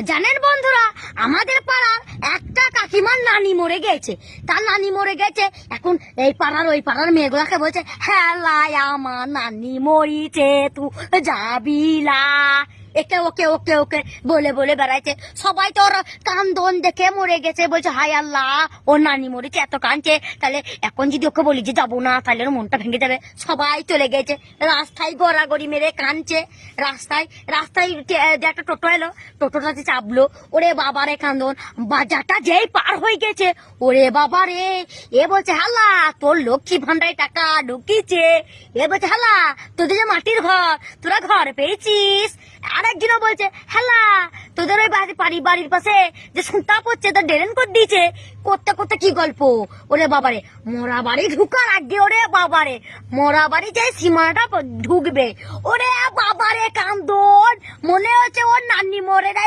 জানেন বন্ধুরা, আমাদের পাড়ার একটা কাকিমার নানি মরে গেছে। তার নানি মরে গেছে, এখন এই পাড়ার ওই পাড়ার মেয়েগুলাকে বলছে, হ্যাঁ লাই আমার নানি মরিছে, তুই যাবিলা। একে ওকে ওকে ওকে বলে বলে বেড়াইছে। সবাই তো ওর কান্দন দেখে মরে গেছে, বলছে হায় আল্লাহ ওর নানি মরেছে, এত কাঁদছে। তাহলে এখন যদি ওকে বলি যে যাবো না, তাহলে ওর মনটা ভেঙে যাবে। সবাই চলে গেছে, রাস্তায় গড়াগড়ি মেরে কাঁদছে। রাস্তায় রাস্তায় একটা টোটো এলো, টোটোটাতে চাপলো। ওরে বাবারে কান্দন, বাজারটা যেই পার হয়ে গেছে, ওরে বাবারে, এ বলছে হাল্লা তোর লক্ষ্মী ভান্ডারে টাকা ঢুকিছে। এ বলছে হাল্লা তোদের যে মাটির ঘর, তোরা ঘর পেয়েছিস। আরেকজনও বলছে হ্যালা তোদের ওই বাড়ির পাশে যে সুতা পড়ছে তা ড্রেন করে দিয়েছে। করতে করতে কি গল্প, ওরে বাবারে মরা বাড়ি ঢুকার আগে, ওরে বাবারে মরা বাড়ি যে সীমানাটা ঢুকবে, ওরে বাবারে কান্দন, মনে হচ্ছে ওর নানি মরে নাই।